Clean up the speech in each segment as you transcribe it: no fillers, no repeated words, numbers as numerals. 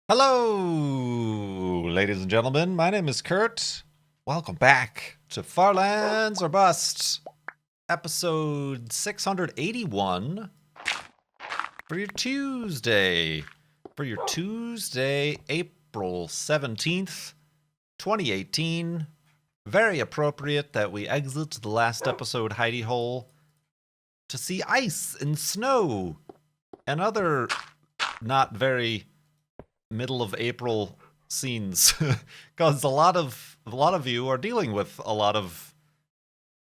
Hello, ladies and gentlemen. My name is Kurt. Welcome back to Farlands or Bust, episode 681 for your Tuesday. April 17th, 2018. Very appropriate that we exit the last episode hidey hole to see ice and snow and other not very middle of April scenes because a lot of you are dealing with a lot of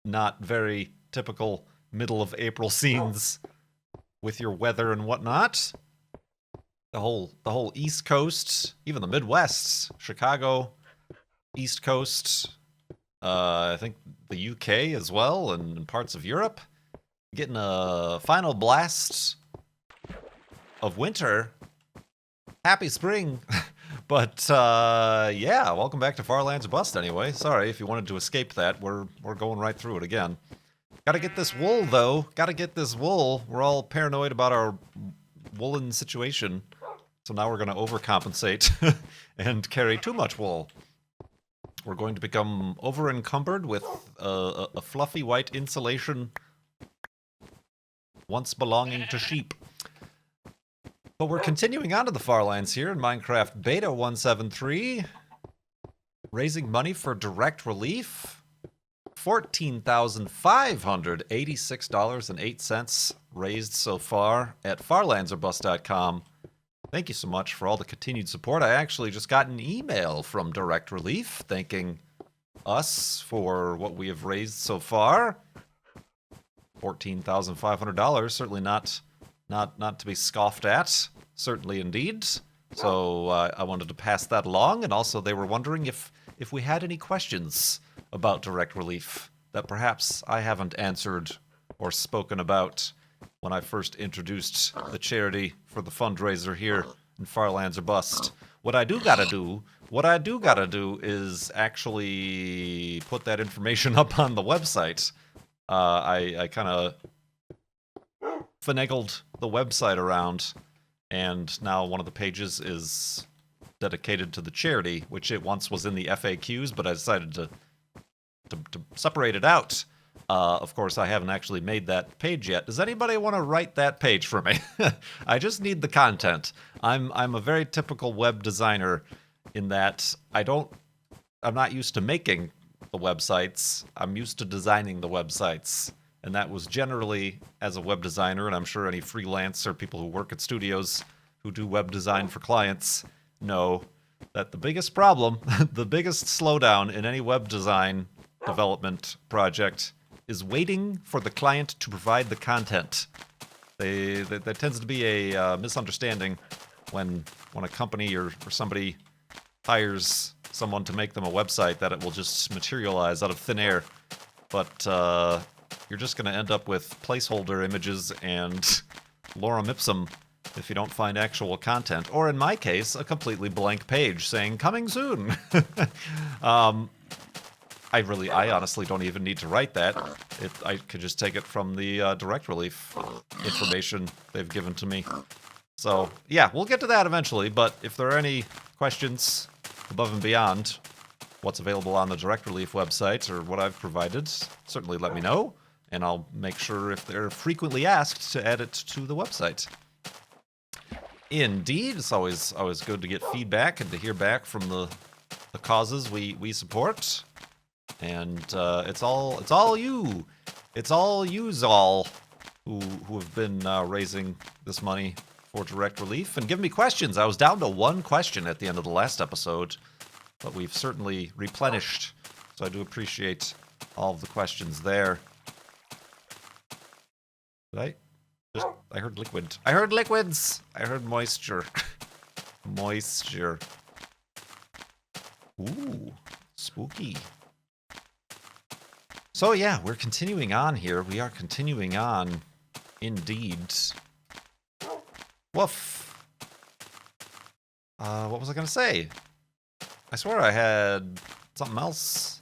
not very typical middle of April scenes with your weather and whatnot. The whole East Coast, even the Midwest, Chicago, East Coast, I think the UK as well, and parts of Europe, getting a final blast of winter. Happy spring. But yeah, welcome back to Farlands Bust anyway. Sorry if you wanted to escape that. We're going right through it again. Gotta get this wool though. Gotta get this wool. We're all paranoid about our woolen situation. So now we're gonna overcompensate and carry too much wool. We're going to become over encumbered with a fluffy white insulation once belonging to sheep. But we're continuing on to the Farlands here in Minecraft Beta 173. Raising money for direct relief. $14,586.08 raised so far at farlandsorbust.com. Thank you so much for all the continued support. I actually just got an email from Direct Relief thanking us for what we have raised so far. $14,500, certainly not to be scoffed at, certainly indeed. So I wanted to pass that along, and also they were wondering if we had any questions about Direct Relief that perhaps I haven't answered or spoken about when I first introduced the charity for the fundraiser here in Farlands or Bust. What I do gotta do is actually put that information up on the website. I kind of finagled the website around, and now one of the pages is dedicated to the charity, which it once was in the FAQs, but I decided to separate it out. Of course, I haven't actually made that page yet. Does anybody want to write that page for me? I just need the content. I'm a very typical web designer in that I'm not used to making the websites. I'm used to designing the websites. And that was generally, as a web designer, and I'm sure any freelance or people who work at studios who do web design for clients know that the biggest problem, the biggest slowdown in any web design development project is waiting for the client to provide the content. There tends to be a misunderstanding when a company or somebody hires someone to make them a website that it will just materialize out of thin air. But you're just going to end up with placeholder images and lorem ipsum if you don't find actual content. Or in my case, a completely blank page saying, coming soon. I honestly don't even need to write that. I could just take it from the Direct Relief information they've given to me. So, yeah, we'll get to that eventually, but if there are any questions above and beyond what's available on the Direct Relief website or what I've provided, certainly let me know, and I'll make sure if they're frequently asked to add it to the website. Indeed, it's always good to get feedback and to hear back from the causes we support. And it's all you. It's all yous all who have been raising this money for Direct Relief and giving me questions. I was down to one question at the end of the last episode, but we've certainly replenished. So I do appreciate all of the questions there. I heard liquid. I heard liquids. I heard moisture. Moisture. Ooh, spooky. So yeah, we're continuing on here. We are continuing on, indeed. Woof. What was I gonna say? I swear I had something else.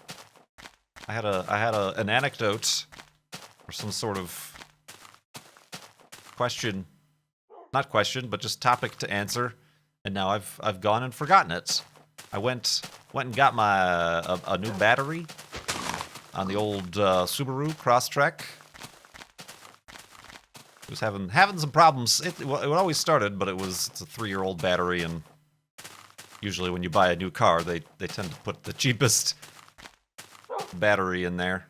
I had an anecdote or some sort of question, not question, but just topic to answer and now I've gone and forgotten it. I went and got my a new battery on the old Subaru Crosstrek. It was having some problems. It always started, but it's a 3-year-old battery, and usually when you buy a new car, they tend to put the cheapest battery in there.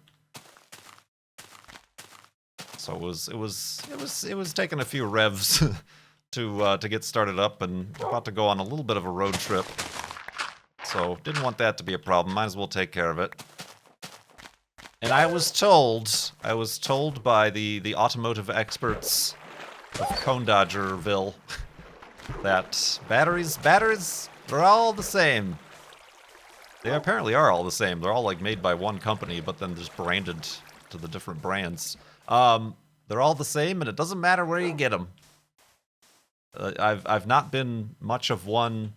So it was taking a few revs to get started up, and about to go on a little bit of a road trip. So didn't want that to be a problem. Might as well take care of it. And I was told by the automotive experts of Cone Dodgerville that batteries, they're all the same. They apparently are all the same. They're all like made by one company, but then just branded to the different brands. They're all the same, and it doesn't matter where you get them. I've not been much of one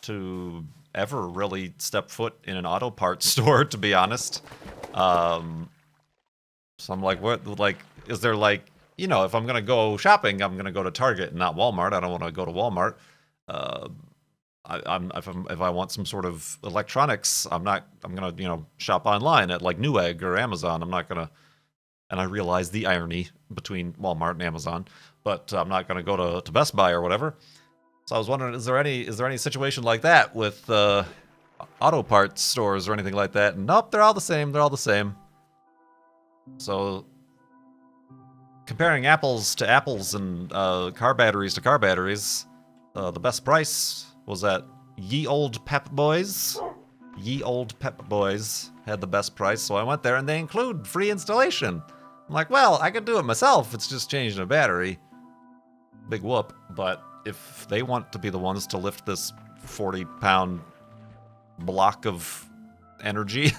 to ever really step foot in an auto parts store, to be honest. So I'm like, what? Like, is there like, you know, if I'm gonna go shopping, I'm gonna go to Target and not Walmart. I don't want to go to Walmart. If I want some sort of electronics, I'm gonna, you know, shop online at like Newegg or Amazon. I'm not gonna, and I realize the irony between Walmart and Amazon, but I'm not gonna go to Best Buy or whatever. So I was wondering, is there any situation like that with auto parts stores or anything like that? And nope, they're all the same. They're all the same. So comparing apples to apples and car batteries to car batteries, the best price was at Ye Old Pep Boys. Ye Old Pep Boys had the best price, so I went there, and they include free installation. I'm like, well, I could do it myself. It's just changing a battery. Big whoop. But if they want to be the ones to lift this 40-pound block of energy,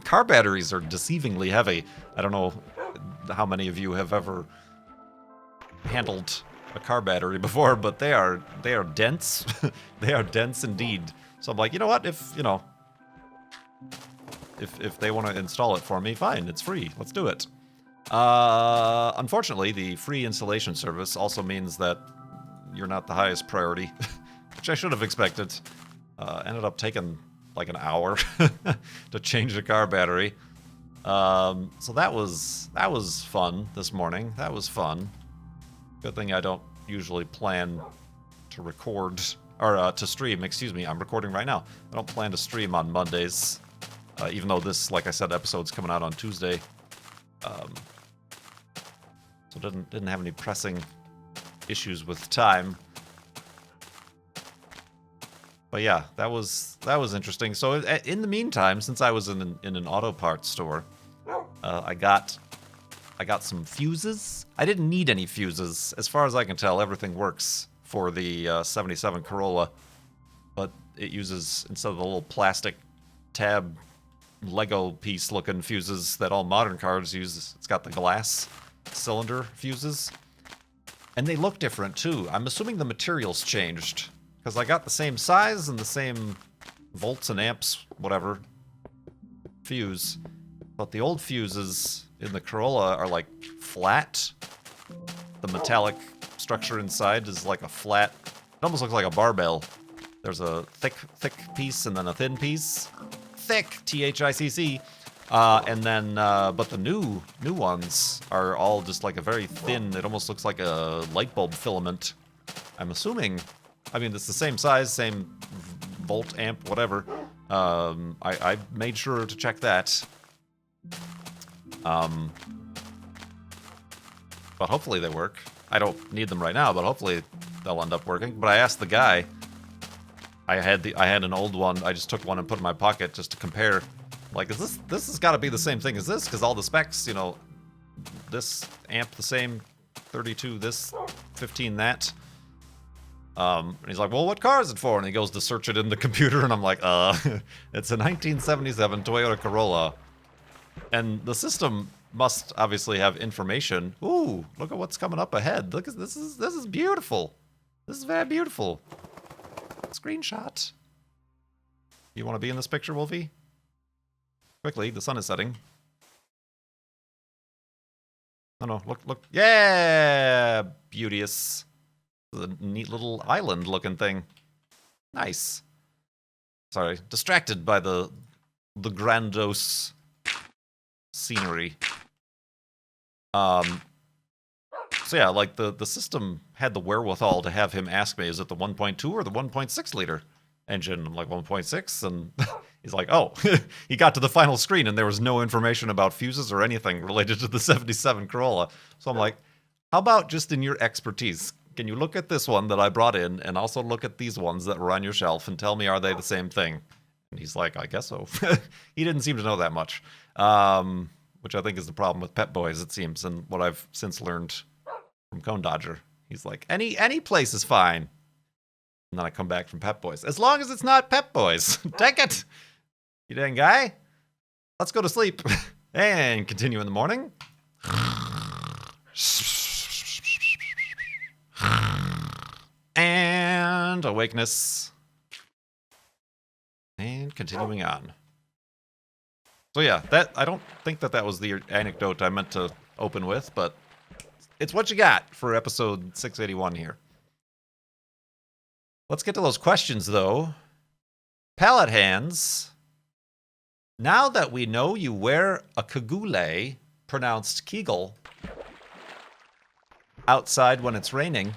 car batteries are deceivingly heavy. I don't know how many of you have ever handled a car battery before, but they are dense. They are dense indeed. So I'm like, you know what? If they want to install it for me, fine. It's free. Let's do it. Unfortunately, the free installation service also means that you're not the highest priority, which I should have expected. Ended up taking like an hour to change the car battery. So that was fun this morning. That was fun. Good thing I don't usually plan to record, or to stream, excuse me. I'm recording right now. I don't plan to stream on Mondays, even though this, like I said, episode's coming out on Tuesday. So didn't have any pressing issues with time. But yeah, that was interesting. So in the meantime, since I was in an auto parts store, I got some fuses. I didn't need any fuses. As far as I can tell, everything works for the 77 Corolla. But it uses, instead of the little plastic tab Lego piece looking fuses that all modern cars use, it's got the glass cylinder fuses. And they look different too. I'm assuming the materials changed, because I got the same size and the same volts and amps, whatever, fuse. But the old fuses in the Corolla are like flat. The metallic structure inside is like a flat, it almost looks like a barbell. There's a thick piece and then a thin piece. Thick, T-H-I-C-C. And then, but the new ones are all just like a very thin, it almost looks like a light bulb filament. I'm assuming, I mean, it's the same size, same volt, amp, whatever. I made sure to check that. But hopefully they work. I don't need them right now, but hopefully they'll end up working. But I asked the guy, I had an old one, I just took one and put it in my pocket just to compare. Like, this has got to be the same thing as this, because all the specs, you know, this amp the same, 32 this, 15 that. And he's like, well, what car is it for? And he goes to search it in the computer, and I'm like, it's a 1977 Toyota Corolla. And the system must obviously have information. Ooh, look at what's coming up ahead. Look, this is beautiful. This is very beautiful. Screenshot. You want to be in this picture, Wolfie? Quickly, the sun is setting. Oh no, look. Yeah! Beauteous. The neat little island-looking thing. Nice. Sorry, distracted by the grandiose scenery. So yeah, like the system had the wherewithal to have him ask me, is it the 1.2 or the 1.6 liter engine? I'm like, 1.6, and he's like, oh. He got to the final screen and there was no information about fuses or anything related to the 77 Corolla. So I'm like, how about just in your expertise, can you look at this one that I brought in and also look at these ones that were on your shelf and tell me, are they the same thing? And he's like, I guess so. He didn't seem to know that much, which I think is the problem with Pep Boys, it seems, and what I've since learned from Cone Dodger. He's like, any place is fine. And then I come back from Pep Boys. As long as it's not Pep Boys. Take it! You dang guy. Let's go to sleep. And continue in the morning. And awakeness. And continuing on. So yeah, that I don't think that was the anecdote I meant to open with, but it's what you got for episode 681 here. Let's get to those questions, though. Pallet Hands. Now that we know you wear a kagule, pronounced Kegel, outside when it's raining,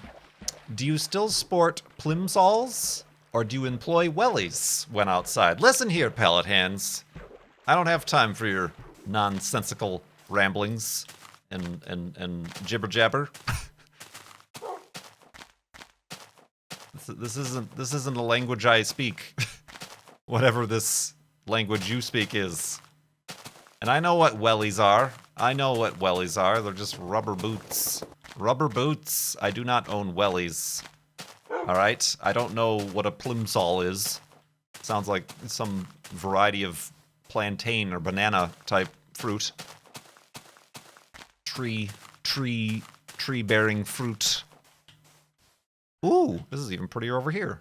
do you still sport plimsolls, or do you employ wellies when outside? Listen here, Pallet Hands. I don't have time for your nonsensical ramblings and jibber jabber. This isn't a language I speak. Whatever this language you speak is. And I know what wellies are. They're just rubber boots. Rubber boots. I do not own wellies. Alright? I don't know what a plimsoll is. Sounds like some variety of plantain or banana type fruit. Tree-bearing fruit. Ooh, this is even prettier over here.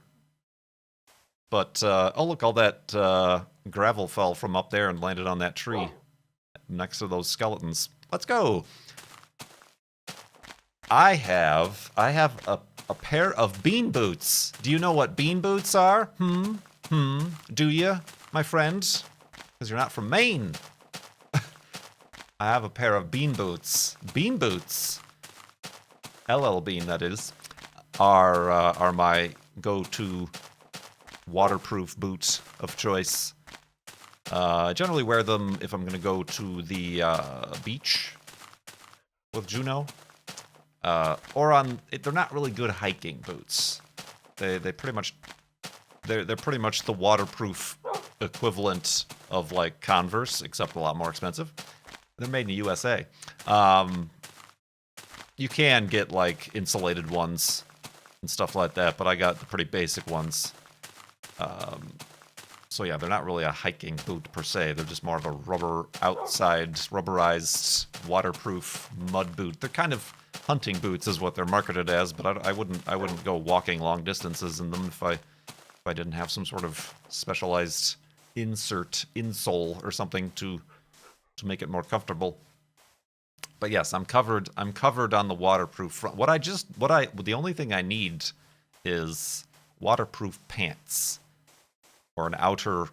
But, oh look, all that gravel fell from up there and landed on that tree next to those skeletons. Let's go! I have a pair of bean boots. Do you know what bean boots are? Do you, my friend? Because you're not from Maine. I have a pair of bean boots. Bean boots. LL Bean, that is. Are my go-to waterproof boot of choice. I generally wear them if I'm going to go to the beach with Juno. Or on... They're not really good hiking boots. They're pretty much the waterproof equivalent of like Converse, except a lot more expensive. They're made in the USA. You can get like insulated ones and stuff like that, but I got the pretty basic ones. So yeah, they're not really a hiking boot per se. They're just more of a rubberized, waterproof mud boot. They're kind of hunting boots is what they're marketed as, but I wouldn't go walking long distances in them if I didn't have some sort of specialized insole or something to make it more comfortable. But yes, I'm covered on the waterproof front. The only thing I need is waterproof pants or an outer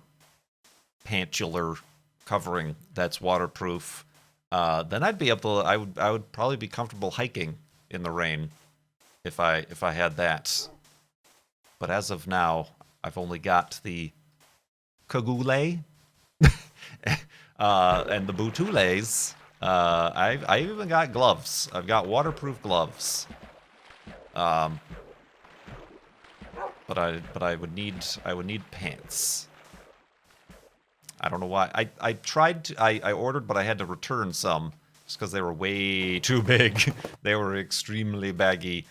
pantular covering that's waterproof. Then I'd be able to, I would probably be comfortable hiking in the rain if I had that. But as of now, I've only got the kagule and the butules. I even got gloves. I've got waterproof gloves. But I would need pants. I don't know why. I ordered, but I had to return some just because they were way too big. They were extremely baggy,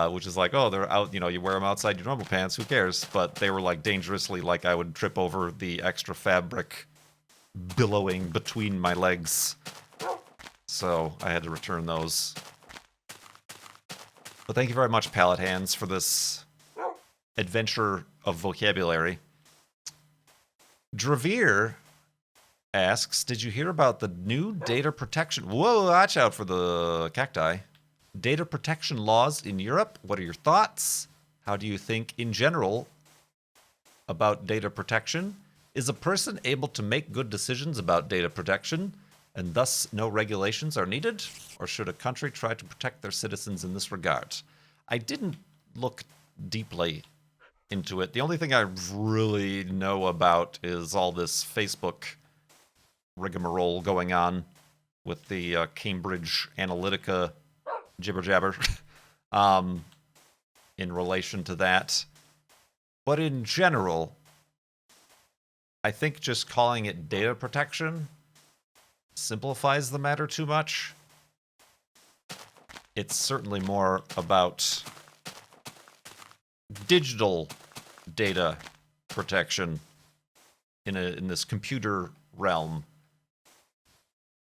which is like, oh, they're out. You wear them outside your normal pants. Who cares? But they were like dangerously, like I would trip over the extra fabric billowing between my legs. So I had to return those. But thank you very much, Pallet Hands, for this adventure of vocabulary. Dravir asks, did you hear about the new data protection? Whoa, watch out for the cacti. Data protection laws in Europe. What are your thoughts? How do you think, in general, about data protection? Is a person able to make good decisions about data protection, and thus no regulations are needed? Or should a country try to protect their citizens in this regard? I didn't look deeply into it. The only thing I really know about is all this Facebook rigmarole going on with the Cambridge Analytica jibber jabber in relation to that. But in general, I think just calling it data protection simplifies the matter too much. It's certainly more about digital data protection in this computer realm.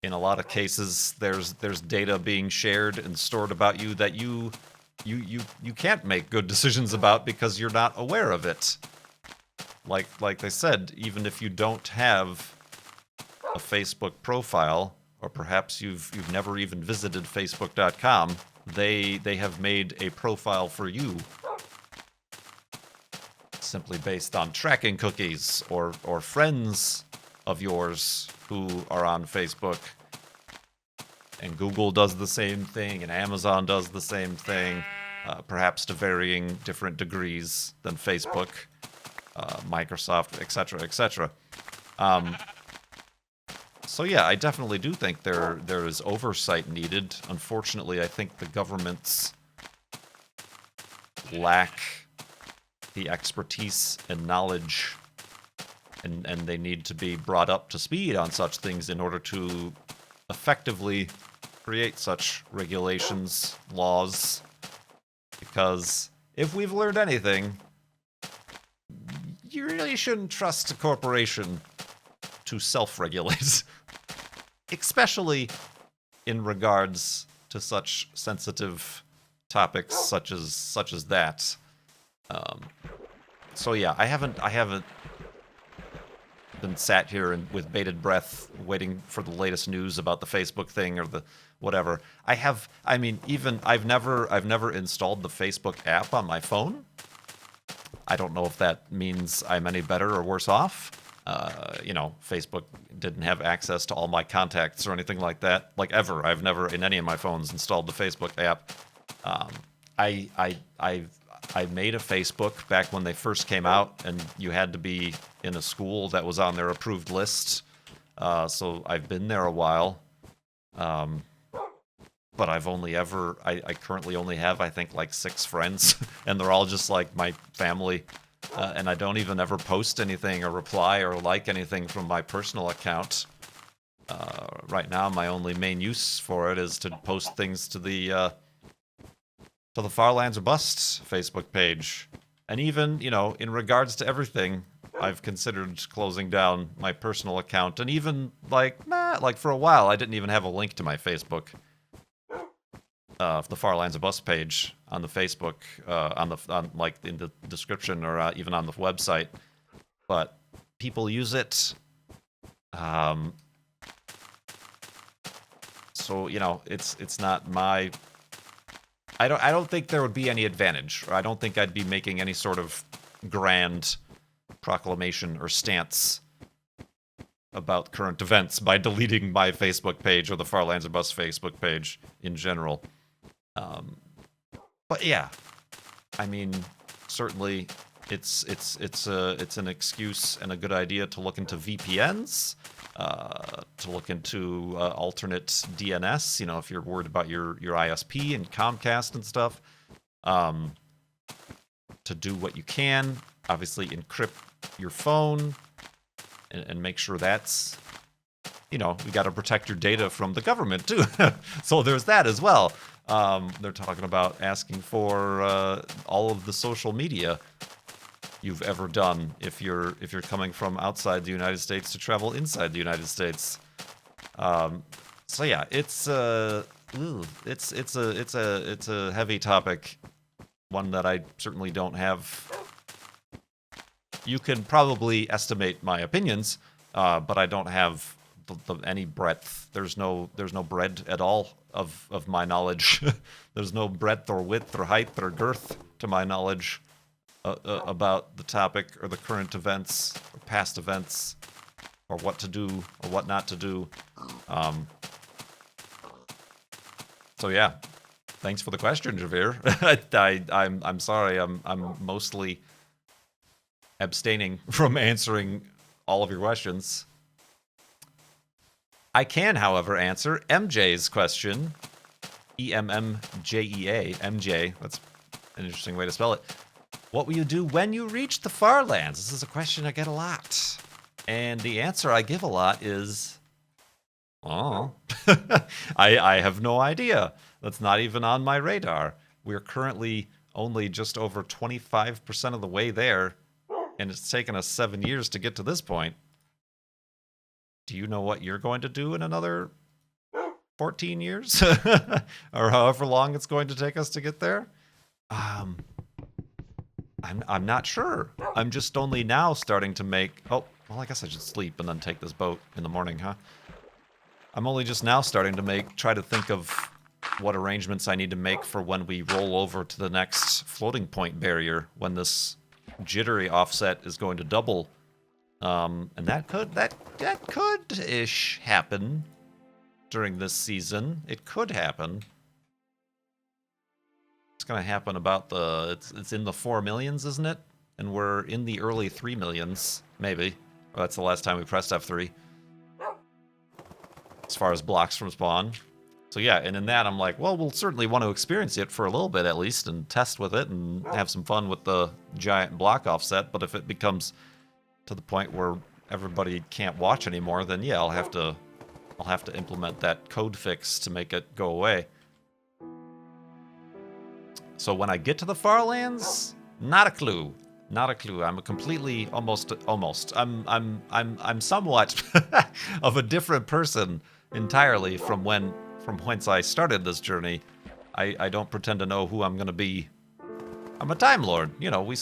In a lot of cases, there's data being shared and stored about you that you can't make good decisions about because you're not aware of it. Like they said, even if you don't have a Facebook profile, or perhaps you've never even visited Facebook.com, they have made a profile for you simply based on tracking cookies or friends of yours who are on Facebook. And Google does the same thing, and Amazon does the same thing, perhaps to varying different degrees than Facebook, Microsoft, etc., etc. So yeah, I definitely do think there is oversight needed. Unfortunately, I think the governments lack the expertise and knowledge, and they need to be brought up to speed on such things in order to effectively create such regulations, laws, because if we've learned anything, you really shouldn't trust a corporation to self-regulate, especially in regards to such sensitive topics such as that. So yeah, I haven't been sat here and with bated breath waiting for the latest news about the Facebook thing or the whatever. I've never installed the Facebook app on my phone. I don't know if that means I'm any better or worse off. Facebook didn't have access to all my contacts or anything like that, like ever. I've never in any of my phones installed the Facebook app. I made a Facebook back when they first came out, and you had to be in a school that was on their approved list. So I've been there a while. But I currently only have, I think, like 6 friends, and they're all just like my family. And I don't even ever post anything or reply or like anything from my personal account. Right now, my only main use for it is to post things to the Far Lands or Bust Facebook page. And even, in regards to everything, I've considered closing down my personal account. And even, like for a while, I didn't even have a link to my Facebook. The Far Lands or Bust page on the Facebook, in the description or even on the website. But people use it. So, it's not my... I don't think there would be any advantage, or I don't think I'd be making any sort of grand proclamation or stance about current events by deleting my Facebook page or the Far Lands or Bust Facebook page in general. But yeah, I mean, certainly it's an excuse and a good idea to look into VPNs, to look into alternate DNS, if you're worried about your ISP and Comcast and stuff, to do what you can. Obviously, encrypt your phone and make sure that's, you got to protect your data from the government too. So there's that as well. They're talking about asking for all of the social media you've ever done if you're coming from outside the United States to travel inside the United States. So yeah, it's a heavy topic, one that I certainly don't have. You can probably estimate my opinions, but I don't have any breadth. There's no bread at all of my knowledge. There's no breadth or width or height or girth to my knowledge about the topic or the current events or past events or what to do or what not to do. So yeah, thanks for the question, Javier. I'm sorry. I'm mostly abstaining from answering all of your questions. I can, however, answer MJ's question. EMMJEA. MJ. That's an interesting way to spell it. What will you do when you reach the Far Lands? This is a question I get a lot. And the answer I give a lot is... oh. I have no idea. That's not even on my radar. We're currently only just over 25% of the way there. And it's taken us 7 years to get to this point. Do you know what you're going to do in another 14 years? Or however long it's going to take us to get there? I'm not sure. I'm just only now starting to make... oh, well, I guess I should sleep and then take this boat in the morning, huh? I'm only just now starting to try to think of what arrangements I need to make for when we roll over to the next floating point barrier, when this jittery offset is going to double. And that could-ish happen during this season. It could happen. It's gonna happen about it's in the 4 millions, isn't it? And we're in the early 3 millions, maybe. Well, that's the last time we pressed F3. As far as blocks from spawn. So yeah, and in that I'm like, well, we'll certainly want to experience it for a little bit at least and test with it and have some fun with the giant block offset. But if it becomes to the point where everybody can't watch anymore, then yeah, I'll have to implement that code fix to make it go away. So when I get to the Far Lands, not a clue. Not a clue. I'm a completely almost. I'm somewhat of a different person entirely from whence I started this journey. I don't pretend to know who I'm gonna be. I'm a Time Lord. You know, we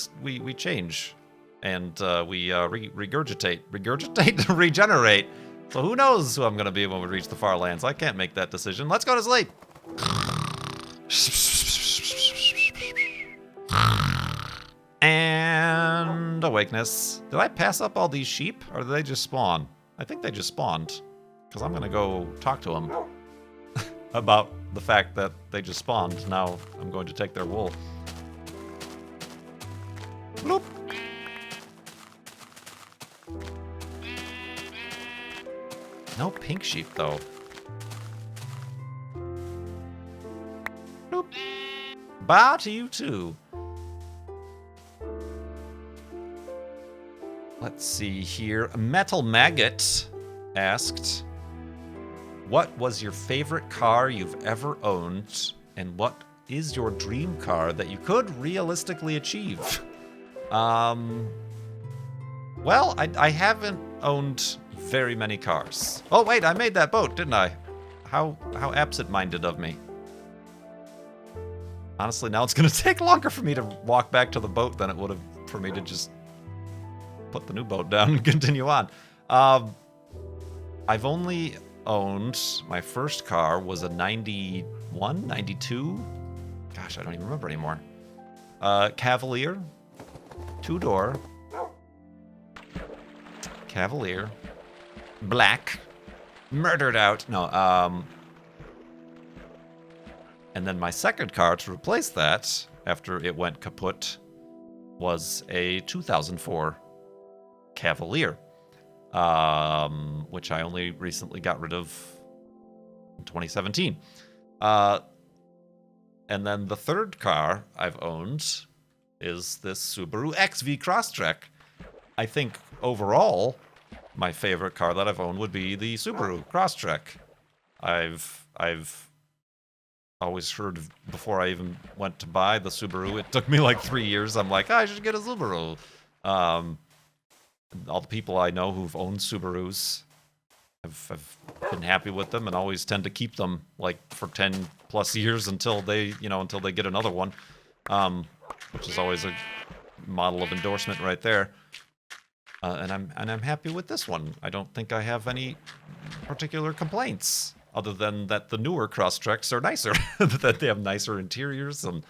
change, and we regurgitate, regenerate. So who knows who I'm gonna be when we reach the Far Lands? I can't make that decision. Let's go to sleep. And awakeness. Did I pass up all these sheep, or did they just spawn? I think they just spawned, because I'm gonna go talk to them about the fact that they just spawned. Now I'm going to take their wool. Bloop. No pink sheep, though. Bloop. Bow to you, too. Let's see here. Metal Maggot asked, what was your favorite car you've ever owned, and what is your dream car that you could realistically achieve? Well, I haven't owned very many cars. Oh, wait, I made that boat, didn't I? How absent-minded of me. Honestly, now it's going to take longer for me to walk back to the boat than it would have for me to just put the new boat down and continue on. I've only owned, my first car was a 91, 92? Gosh, I don't even remember anymore. Cavalier, 2-door. Cavalier. Black. Murdered out. No, and then my second car to replace that, after it went kaput, was a 2004 Cavalier, which I only recently got rid of in 2017. And then the third car I've owned is this Subaru XV Crosstrek. I think overall, my favorite car that I've owned would be the Subaru Crosstrek. I've always heard, before I even went to buy the Subaru, it took me like 3 years. I'm like, I should get a Subaru. All the people I know who've owned Subarus have been happy with them and always tend to keep them like for 10 plus years until they get another one, which is always a model of endorsement right there. And I'm happy with this one. I don't think I have any particular complaints other than that the newer Crosstreks are nicer, that they have nicer interiors, and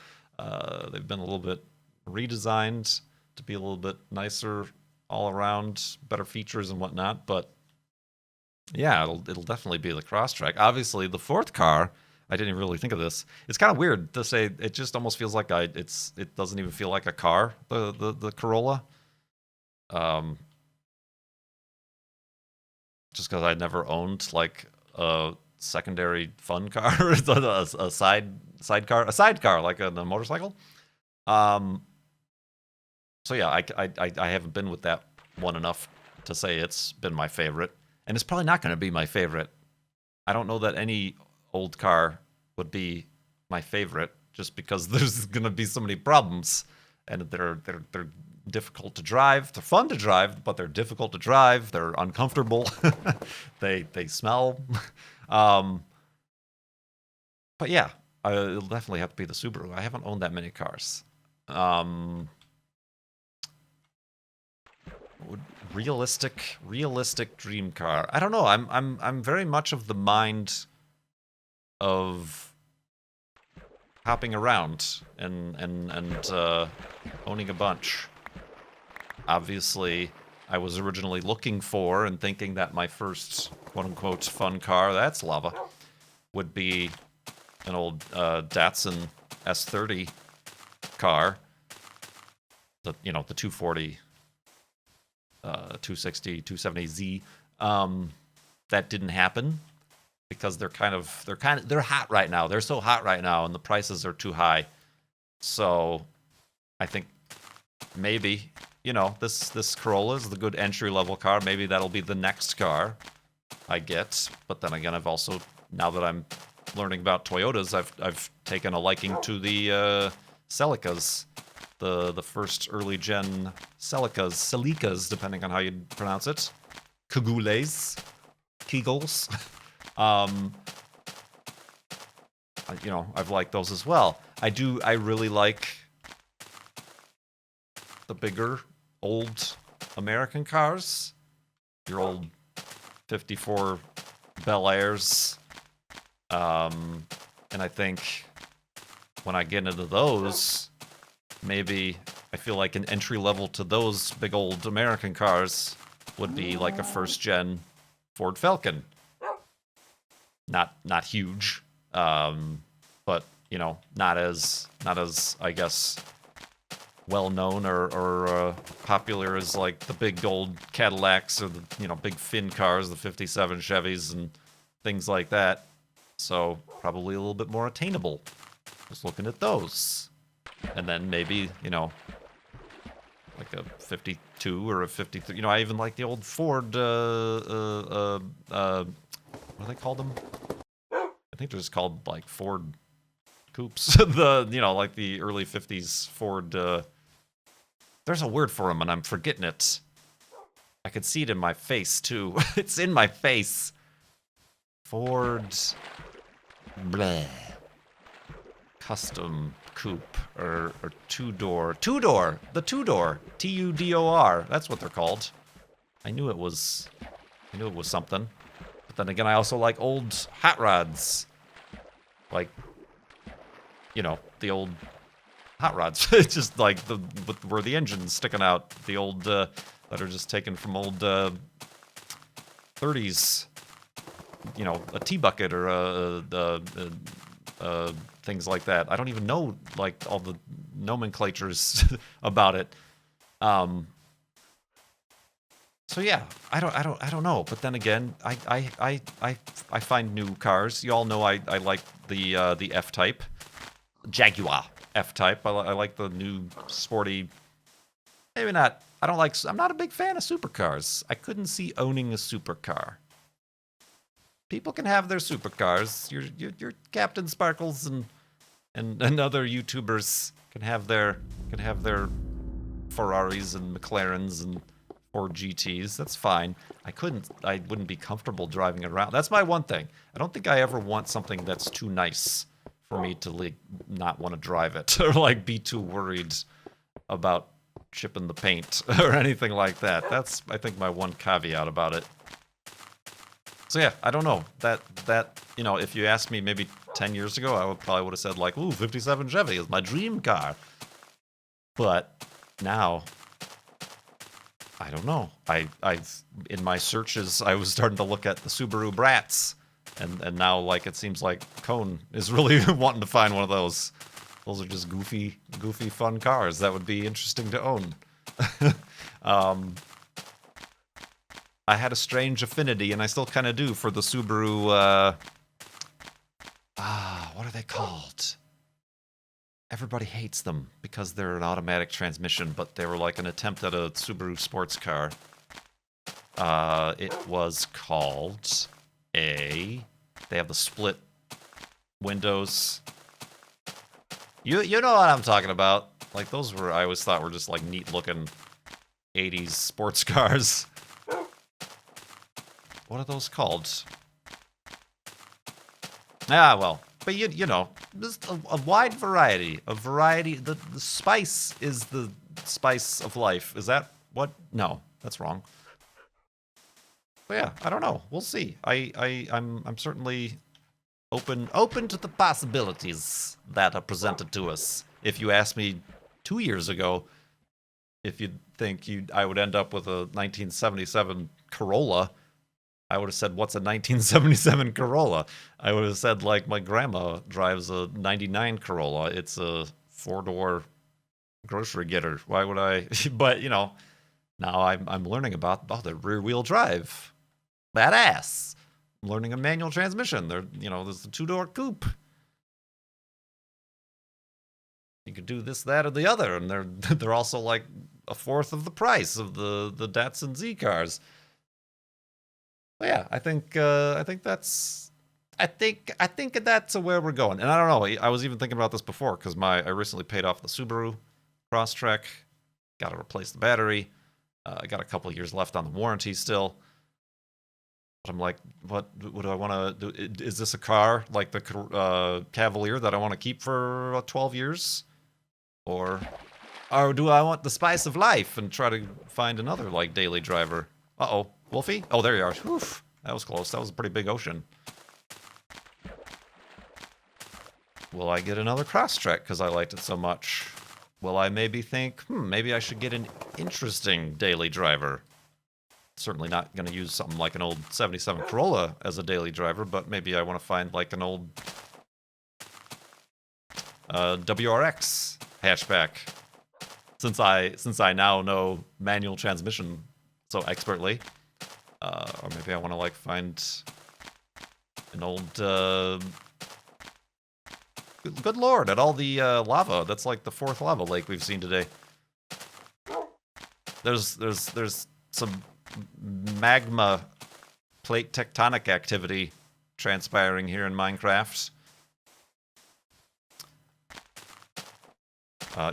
they've been a little bit redesigned to be a little bit nicer all around, better features and whatnot. But yeah, it'll definitely be the Crosstrek. Obviously, the fourth car, I didn't even really think of this. It's kind of weird to say. It just almost feels like it doesn't even feel like a car. The Corolla. Just because I never owned like a secondary fun car, a sidecar like a motorcycle. So yeah, I haven't been with that one enough to say it's been my favorite, and it's probably not going to be my favorite. I don't know that any old car would be my favorite, just because there's going to be so many problems, and they're difficult to drive. They're fun to drive, but they're difficult to drive. They're uncomfortable. they smell. But yeah, it'll definitely have to be the Subaru. I haven't owned that many cars. Realistic dream car. I don't know. I'm very much of the mind of hopping around and owning a bunch. Obviously, I was originally looking for and thinking that my first quote-unquote fun car, that's lava, would be an old Datsun S30 car. The 240, 260, 270Z. That didn't happen because they're hot right now. They're so hot right now, and the prices are too high. So I think maybe, this Corolla is the good entry-level car. Maybe that'll be the next car I get. But then again, I've also, now that I'm learning about Toyotas, I've taken a liking to the Celicas, the first early-gen Celicas, depending on how you pronounce it. Kegels. I've liked those as well. I really like the bigger, old American cars. Your old 54 Bel Airs. And I think when I get into those, maybe I feel like an entry level to those big old American cars would be like a first-gen Ford Falcon. Not huge, but not as I guess well known or popular as like the big old Cadillacs or the big fin cars, the 57 Chevys and things like that. So probably a little bit more attainable. Just looking at those, and then maybe like a 52 or a 53. I even like the old Ford. What do they call them? I think they're just called like Ford coupes. Like the early 50s Ford. There's a word for them, and I'm forgetting it. I could see it in my face too. It's in my face. Ford. Bleh. Custom coupe or two-door. The two-door. TUDOR. That's what they're called. I knew it was something. But then again, I also like old hot rods. Like, the old hot rods. It's just like where the engine's sticking out. The old, that are just taken from old 30s. A T-bucket or things like that. I don't even know, like, all the nomenclatures about it. So yeah, I don't know. But then again, I find new cars. You all know I like the F-Type, Jaguar F-Type. I like the new sporty. Maybe not. I'm not a big fan of supercars. I couldn't see owning a supercar. People can have their supercars. Your Captain Sparkles and other YouTubers can have their Ferraris and McLarens and Ford GTs. That's fine. I wouldn't be comfortable driving around. That's my one thing. I don't think I ever want something that's too nice for me to not want to drive it or like be too worried about chipping the paint or anything like that. That's, I think, my one caveat about it. So yeah, I don't know. That you know, if you asked me maybe 10 years ago, I probably would have said like, ooh, 57 Chevy is my dream car. But now, I don't know. I've in my searches, I was starting to look at the Subaru Bratz, and now like it seems like Cone is really wanting to find one of those. Those are just goofy, fun cars that would be interesting to own. I had a strange affinity, and I still kind of do, for the Subaru, what are they called? Everybody hates them because they're an automatic transmission, but they were like an attempt at a Subaru sports car. It was called they have the split windows. You know what I'm talking about. Like, those were, I always thought were just like neat looking 80s sports cars. What are those called? Ah, well, but you know, just a wide variety. The spice is the spice of life. Is that what? No, that's wrong. But yeah, I don't know. We'll see. I'm certainly open to the possibilities that are presented to us. If you asked me 2 years ago if you'd think I would end up with a 1977 Corolla, I would have said, what's a 1977 Corolla? I would have said, like, my grandma drives a 99 Corolla. It's a 4-door grocery getter. Why would I? But, you know, now I'm learning about the rear-wheel drive. Badass. I'm learning a manual transmission. There's the 2-door coupe. You could do this, that, or the other, and they're also like a fourth of the price of the Datsun Z cars. But yeah, I think that's where we're going. And I don't know. I was even thinking about this before because I recently paid off the Subaru Crosstrek. Got to replace the battery. I got a couple of years left on the warranty still. But I'm like, what do I want to do? Is this a car like the Cavalier that I want to keep for 12 years? Or do I want the spice of life and try to find another like daily driver? Uh-oh. Wolfie? Oh, there you are. Oof. That was close. That was a pretty big ocean. Will I get another Crosstrek because I liked it so much? Will I maybe think, maybe I should get an interesting daily driver? Certainly not going to use something like an old 77 Corolla as a daily driver, but maybe I want to find like an old WRX hatchback. Since I now know manual transmission so expertly. Or maybe I want to like find an old good lord, at all the lava. That's like the 4th lava lake we've seen today. There's some magma plate tectonic activity transpiring here in Minecraft.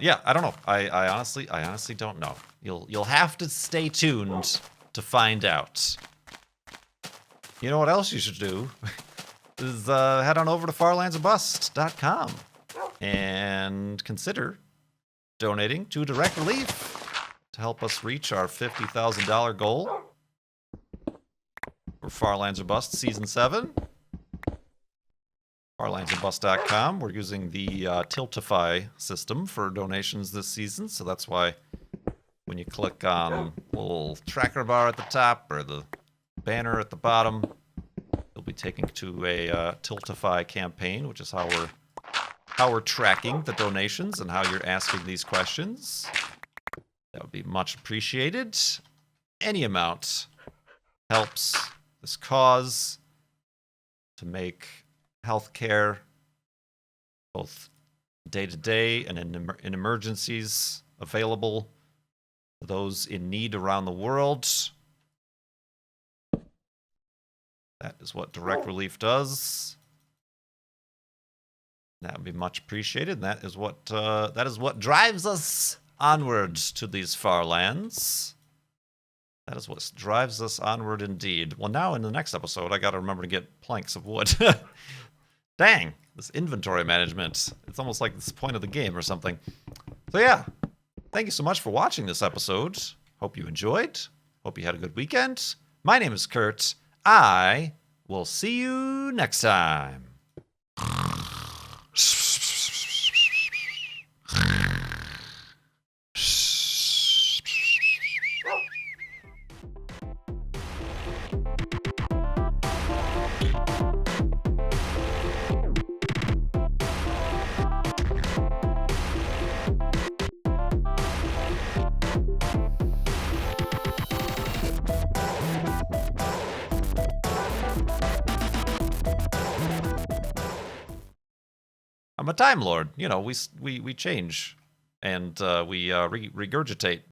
Yeah, I don't know. I honestly don't know. You'll have to stay tuned to find out. You know what else you should do? Is head on over to farlandsorbust.com and consider donating to Direct Relief to help us reach our $50,000 goal for Far Lands or Bust Season 7. farlandsorbust.com. We're using the Tiltify system for donations this season, so that's why when you click on the little tracker bar at the top or the banner at the bottom, you'll be taken to a Tiltify campaign, which is how we're tracking the donations and how you're asking these questions. That would be much appreciated. Any amount helps this cause to make healthcare, both day-to-day and in emergencies, available to those in need around the world. That is what Direct Relief does. That would be much appreciated. And that is what drives us onwards to these far lands. That is what drives us onward indeed. Well, now in the next episode, I got to remember to get planks of wood. Dang, this inventory management. It's almost like this point of the game or something. So yeah, thank you so much for watching this episode. Hope you enjoyed. Hope you had a good weekend. My name is Kurt. I We'll see you next time. I'm a Time Lord. You know, we change, and we regurgitate